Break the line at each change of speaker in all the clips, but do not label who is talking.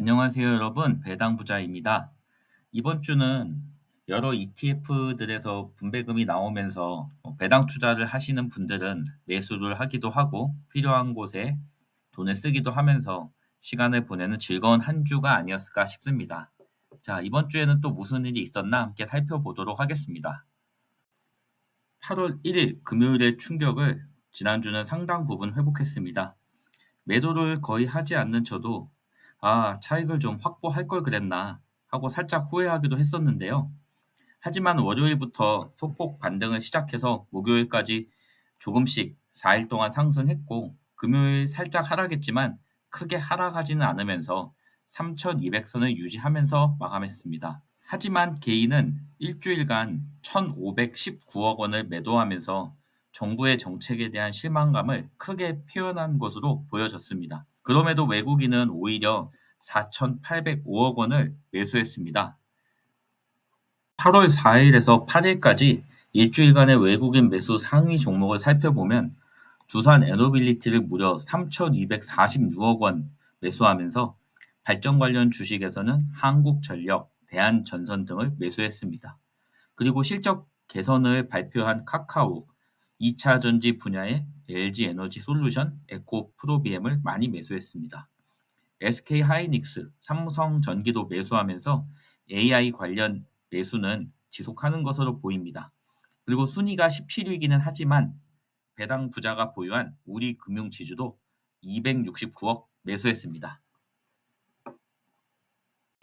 안녕하세요, 여러분. 배당부자입니다. 이번 주는 여러 ETF들에서 분배금이 나오면서 배당 투자를 하시는 분들은 매수를 하기도 하고 필요한 곳에 돈을 쓰기도 하면서 시간을 보내는 즐거운 한 주가 아니었을까 싶습니다. 자, 이번 주에는 또 무슨 일이 있었나 함께 살펴보도록 하겠습니다. 8월 1일 금요일의 충격을 지난주는 상당 부분 회복했습니다. 매도를 거의 하지 않는 저도 차익을 좀 확보할 걸 그랬나 하고 살짝 후회하기도 했었는데요. 하지만 월요일부터 소폭 반등을 시작해서 목요일까지 조금씩 4일 동안 상승했고 금요일 살짝 하락했지만 크게 하락하지는 않으면서 3,200선을 유지하면서 마감했습니다. 하지만 개인은 일주일간 1,519억 원을 매도하면서 정부의 정책에 대한 실망감을 크게 표현한 것으로 보여졌습니다. 그럼에도 외국인은 오히려 4,805억 원을 매수했습니다. 8월 4일에서 8일까지 일주일간의 외국인 매수 상위 종목을 살펴보면 두산 에너빌리티를 무려 3,246억 원 매수하면서 발전 관련 주식에서는 한국전력, 대한전선 등을 매수했습니다. 그리고 실적 개선을 발표한 카카오, 2차 전지 분야의 LG에너지 솔루션, 에코프로비엠을 많이 매수했습니다. SK하이닉스, 삼성전기도 매수하면서 AI 관련 매수는 지속하는 것으로 보입니다. 그리고 순위가 17위이기는 하지만 배당 부자가 보유한 우리금융지주도 269억 매수했습니다.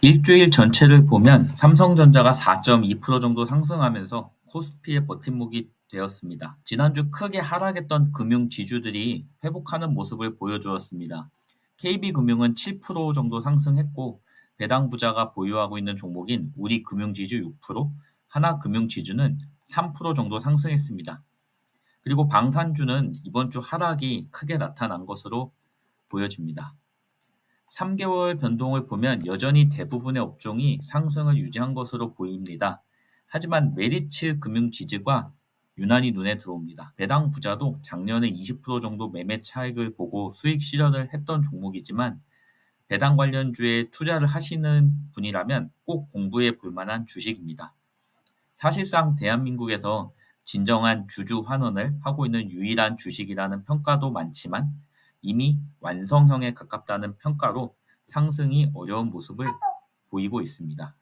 일주일 전체를 보면 삼성전자가 4.2% 정도 상승하면서 코스피의 버팀목이 되었습니다. 지난주 크게 하락했던 금융지주들이 회복하는 모습을 보여주었습니다. KB금융은 7% 정도 상승했고 배당 부자가 보유하고 있는 종목인 우리금융지주 6%, 하나금융지주는 3% 정도 상승했습니다. 그리고 방산주는 이번 주 하락이 크게 나타난 것으로 보여집니다. 3개월 변동을 보면 여전히 대부분의 업종이 상승을 유지한 것으로 보입니다. 하지만 메리츠 금융지주가 유난히 눈에 들어옵니다. 배당 부자도 작년에 20% 정도 매매 차익을 보고 수익 실현을 했던 종목이지만 배당 관련주에 투자를 하시는 분이라면 꼭 공부해 볼 만한 주식입니다. 사실상 대한민국에서 진정한 주주 환원을 하고 있는 유일한 주식이라는 평가도 많지만 이미 완성형에 가깝다는 평가로 상승이 어려운 모습을 보이고 있습니다.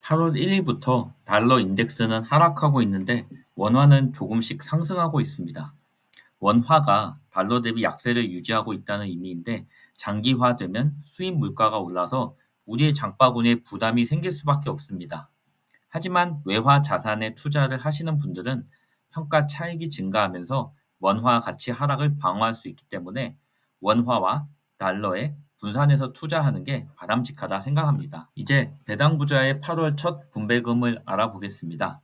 8월 1일부터 달러 인덱스는 하락하고 있는데 원화는 조금씩 상승하고 있습니다. 원화가 달러 대비 약세를 유지하고 있다는 의미인데 장기화되면 수입 물가가 올라서 우리의 장바구니에 부담이 생길 수밖에 없습니다. 하지만 외화 자산에 투자를 하시는 분들은 평가 차익이 증가하면서 원화 가치 하락을 방어할 수 있기 때문에 원화와 달러에 분산해서 투자하는 게 바람직하다 생각합니다. 이제 배당부자의 8월 첫 분배금을 알아보겠습니다.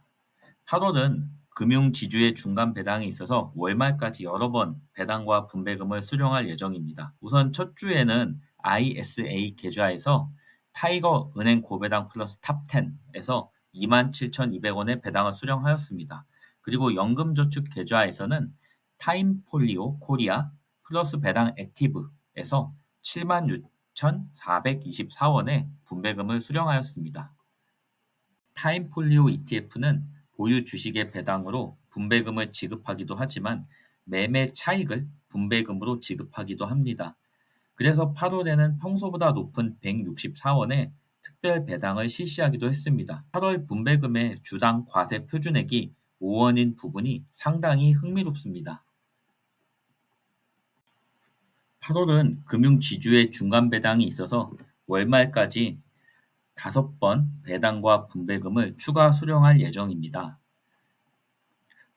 8월은 금융지주의 중간 배당이 있어서 월말까지 여러 번 배당과 분배금을 수령할 예정입니다. 우선 첫 주에는 ISA 계좌에서 타이거 은행 고배당 플러스 탑10에서 27,200원의 배당을 수령하였습니다. 그리고 연금저축 계좌에서는 타임폴리오 코리아 플러스 배당 액티브에서 76,424원의 분배금을 수령하였습니다. 타임폴리오 ETF는 보유 주식의 배당으로 분배금을 지급하기도 하지만 매매 차익을 분배금으로 지급하기도 합니다. 그래서 8월에는 평소보다 높은 164원의 특별 배당을 실시하기도 했습니다. 8월 분배금의 주당 과세 표준액이 5원인 부분이 상당히 흥미롭습니다. 8월은 금융지주의 중간 배당이 있어서 월말까지 5번 배당과 분배금을 추가 수령할 예정입니다.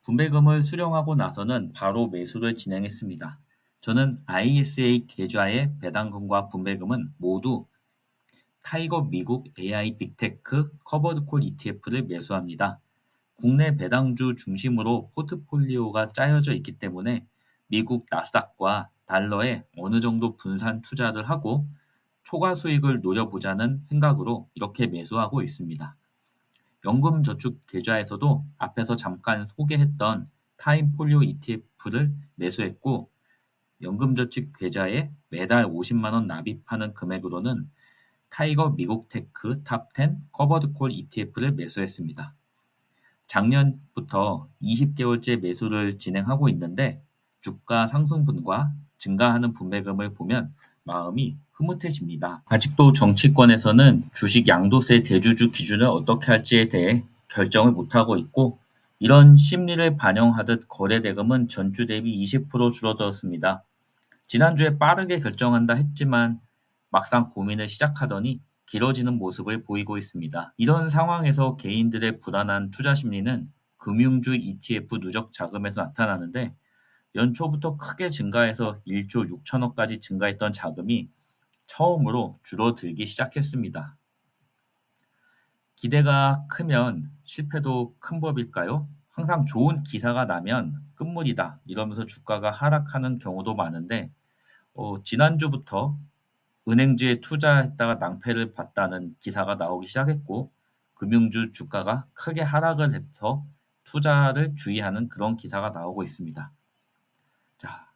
분배금을 수령하고 나서는 바로 매수를 진행했습니다. 저는 ISA 계좌의 배당금과 분배금은 모두 타이거 미국 AI 빅테크 커버드콜 ETF를 매수합니다. 국내 배당주 중심으로 포트폴리오가 짜여져 있기 때문에 미국 나스닥과 달러에 어느 정도 분산 투자를 하고 초과 수익을 노려보자는 생각으로 이렇게 매수하고 있습니다. 연금저축 계좌에서도 앞에서 잠깐 소개했던 타임폴리오 ETF를 매수했고 연금저축 계좌에 매달 50만 원 납입하는 금액으로는 타이거 미국 테크 탑10 커버드콜 ETF를 매수했습니다. 작년부터 20개월째 매수를 진행하고 있는데 주가 상승분과 증가하는 분배금을 보면 마음이 흐뭇해집니다. 아직도 정치권에서는 주식 양도세 대주주 기준을 어떻게 할지에 대해 결정을 못하고 있고 이런 심리를 반영하듯 거래대금은 전주 대비 20% 줄어들었습니다. 지난주에 빠르게 결정한다 했지만 막상 고민을 시작하더니 길어지는 모습을 보이고 있습니다. 이런 상황에서 개인들의 불안한 투자 심리는 금융주 ETF 누적 자금에서 나타나는데 연초부터 크게 증가해서 1조 6천억까지 증가했던 자금이 처음으로 줄어들기 시작했습니다. 기대가 크면 실패도 큰 법일까요? 항상 좋은 기사가 나면 끝물이다 이러면서 주가가 하락하는 경우도 많은데 지난주부터 은행주에 투자했다가 낭패를 봤다는 기사가 나오기 시작했고 금융주 주가가 크게 하락을 해서 투자를 주의하는 그런 기사가 나오고 있습니다. 자,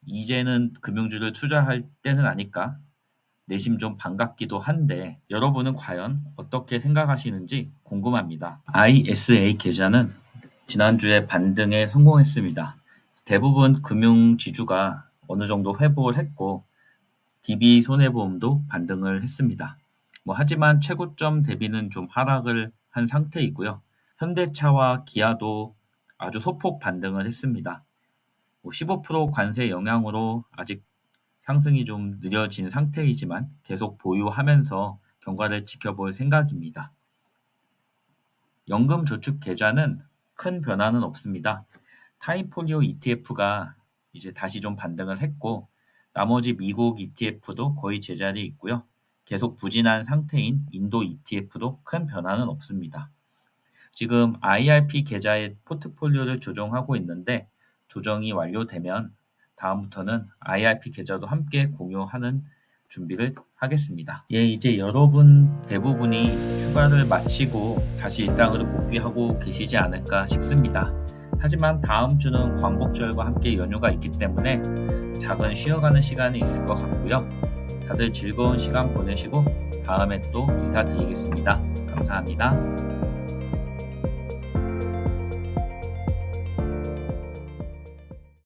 이제는 금융주를 투자할 때는 아닐까? 내심 좀 반갑기도 한데 여러분은 과연 어떻게 생각하시는지 궁금합니다. ISA 계좌는 지난주에 반등에 성공했습니다. 대부분 금융지주가 어느 정도 회복을 했고 DB 손해보험도 반등을 했습니다. 하지만 최고점 대비는 좀 하락을 한 상태이고요. 현대차와 기아도 아주 소폭 반등을 했습니다. 15% 관세 영향으로 아직 상승이 좀 느려진 상태이지만 계속 보유하면서 경과를 지켜볼 생각입니다. 연금저축 계좌는 큰 변화는 없습니다. 타임폴리오 ETF가 이제 다시 좀 반등을 했고 나머지 미국 ETF도 거의 제자리에 있고요. 계속 부진한 상태인 인도 ETF도 큰 변화는 없습니다. 지금 IRP 계좌의 포트폴리오를 조정하고 있는데 조정이 완료되면 다음부터는 IRP 계좌도 함께 공유하는 준비를 하겠습니다. 이제 여러분 대부분이 휴가를 마치고 다시 일상으로 복귀하고 계시지 않을까 싶습니다. 하지만 다음 주는 광복절과 함께 연휴가 있기 때문에 작은 쉬어가는 시간이 있을 것 같고요. 다들 즐거운 시간 보내시고 다음에 또 인사드리겠습니다. 감사합니다.